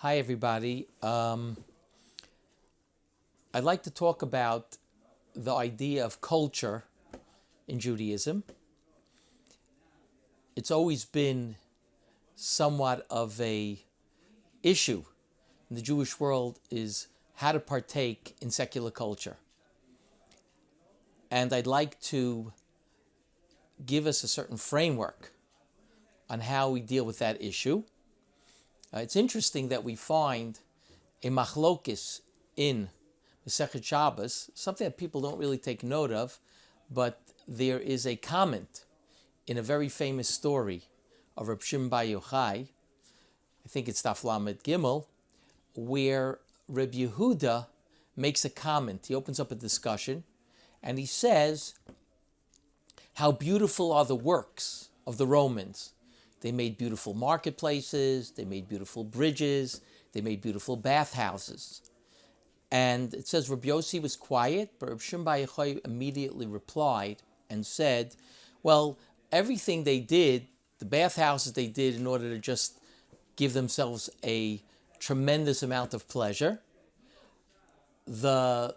Hi, everybody. I'd like to talk about the idea of culture in Judaism. It's always been somewhat of a issue in the Jewish world is how to partake in secular culture. And I'd like to give us a certain framework on how we deal with that issue. It's interesting that we find a machlokis in Masechet Shabbos, something that people don't really take note of, but there is a comment in a very famous story of Reb Shimon Bar Yochai, I think it's Daf Lamed Gimel, where Reb Yehuda makes a comment. He opens up a discussion, and he says, how beautiful are the works of the Romans. They made beautiful marketplaces, they made beautiful bridges, they made beautiful bathhouses. And it says Rabbi Yossi was quiet, but Reb Shimon Bar Yochai immediately replied and said, well, everything they did, the bathhouses they did in order to just give themselves a tremendous amount of pleasure. The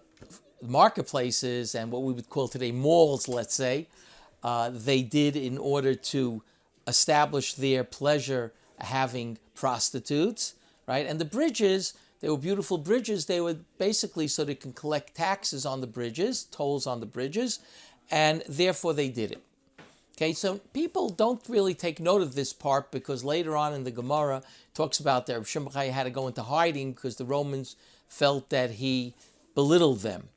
marketplaces and what we would call today malls, let's say, they did in order to establish their pleasure having prostitutes, right? And the bridges, they were beautiful bridges. They were basically so they can collect taxes on the bridges, tolls on the bridges, and therefore they did it. Okay, so people don't really take note of this part because later on in the Gemara, it talks about that Reb Shimon Bar Yochai had to go into hiding because the Romans felt that he belittled them.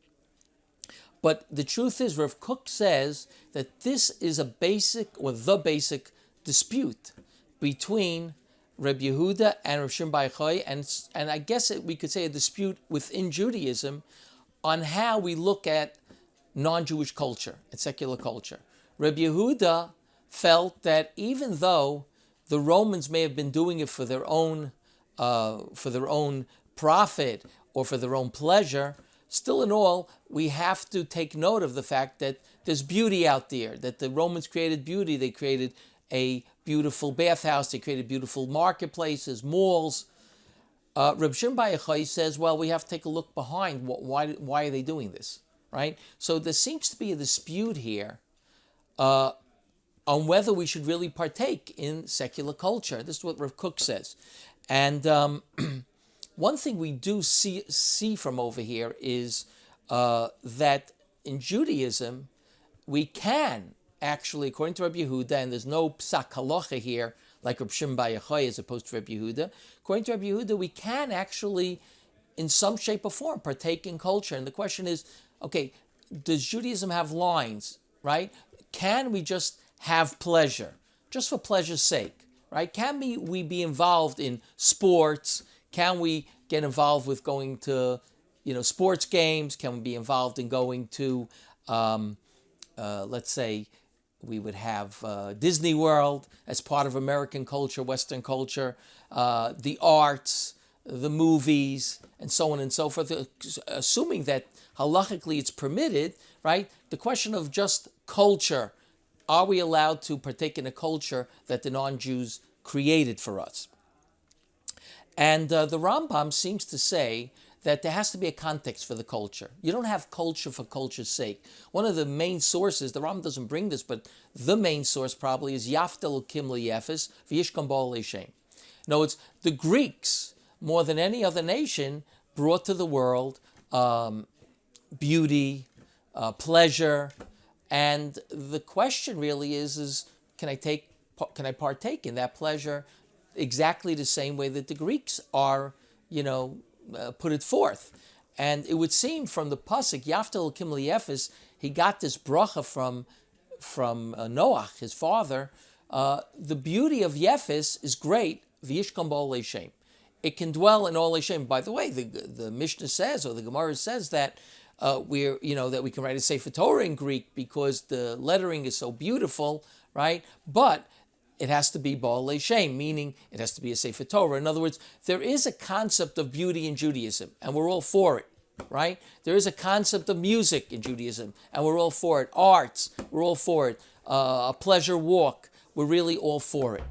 But the truth is, Rav Kook says that this is a basic, or the basic, dispute between Reb Yehuda and Reb Shimon Bar Yochai, and I guess we could say a dispute within Judaism on how we look at non-Jewish culture and secular culture. Reb Yehuda felt that even though the Romans may have been doing it for their own profit or for their own pleasure, still in all, we have to take note of the fact that there's beauty out there, that the Romans created beauty. They created a beautiful bathhouse, they created beautiful marketplaces, malls. Reb Shimon Bar Yochai says, well, we have to take a look behind. Why are they doing this, right? So there seems to be a dispute here on whether we should really partake in secular culture. This is what Rav Kook says. And one thing we do see from over here is that in Judaism, we can actually, according to Rabbi Yehuda, and there's no psak halacha here, like Reb Shimon Bar Yochai as opposed to Rabbi Yehuda, according to Rabbi Yehuda, we can actually, in some shape or form, partake in culture. And the question is, okay, does Judaism have lines, right? Can we just have pleasure, just for pleasure's sake, right? Can we be involved in sports? Can we get involved with going to, sports games? Can we be involved in going to, let's say, we would have Disney World as part of American culture, Western culture, the arts, the movies, and so on and so forth, assuming that halachically it's permitted, right? The question of just culture, are we allowed to partake in a culture that the non-Jews created for us? And the Rambam seems to say that there has to be a context for the culture. You don't have culture for culture's sake. One of the main sources, the Rambam doesn't bring this, but the main source probably is Yaftel Kim Liyefes V'Yishkam Ba'al Le'Shem. No, it's the Greeks, more than any other nation, brought to the world beauty, pleasure, and the question really is can I partake in that pleasure exactly the same way that the Greeks are, put it forth. And it would seem from the pasuk Yaftel Kim Liyefes, he got this bracha from Noach, his father. The beauty of Yefes is great. V'yishkam ba'ol le'shem. It can dwell in all le'shem. By the way, the Mishnah says, or the Gemara says that that we can write a Sefer Torah in Greek because the lettering is so beautiful, right? But it has to be Ba'al Le'Shem, meaning it has to be a Sefer Torah. In other words, there is a concept of beauty in Judaism, and we're all for it, right? There is a concept of music in Judaism, and we're all for it. Arts, we're all for it. A pleasure walk, we're really all for it.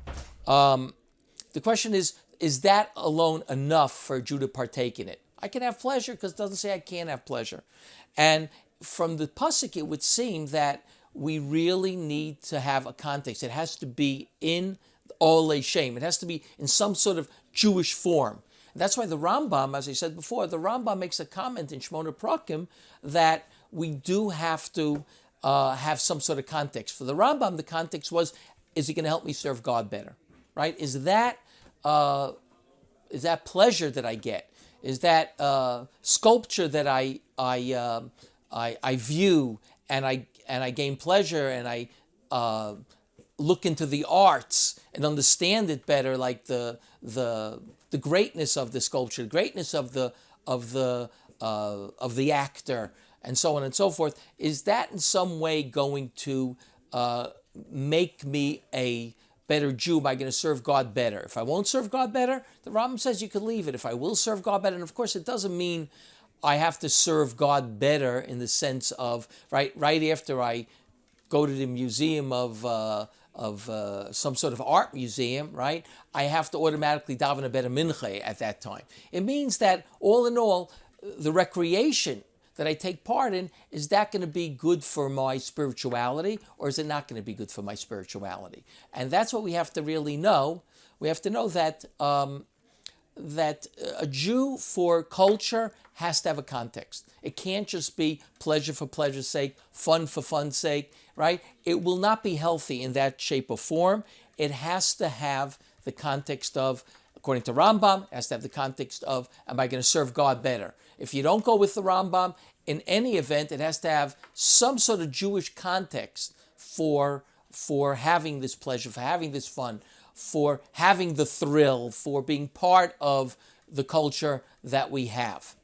The question is, is that alone enough for a Jew to partake in it? I can have pleasure because it doesn't say I can't have pleasure. And from the pasuk, it would seem that we really need to have a context. It has to be in Olei Shem. It has to be in some sort of Jewish form. And that's why the Rambam, as I said before, the Rambam makes a comment in Shmona Prakim that we do have to have some sort of context. For the Rambam, the context was, is it going to help me serve God better? Right? Is that pleasure that I get? Is that sculpture that I view and I gain pleasure and I look into the arts and understand it better, like the greatness of the sculpture, the greatness of the actor, and so on and so forth. Is that in some way going to make me a better Jew? Am I going to serve God better? If I won't serve God better, the Rambam says you could leave it. If I will serve God better, and of course it doesn't mean I have to serve God better in the sense of right after I go to the museum of some sort of art museum, right? I have to automatically daven a better mincha at that time. It means that all in all, the recreation that I take part in, is that going to be good for my spirituality, or is it not going to be good for my spirituality? And that's what we have to really know. We have to know that that a Jew for culture has to have a context. It can't just be pleasure for pleasure's sake, fun for fun's sake, right? It will not be healthy in that shape or form. It has to have the context of, according to Rambam, it has to have the context of, am I going to serve God better? If you don't go with the Rambam, in any event, it has to have some sort of Jewish context for having this pleasure, for having this fun, for having the thrill, for being part of the culture that we have.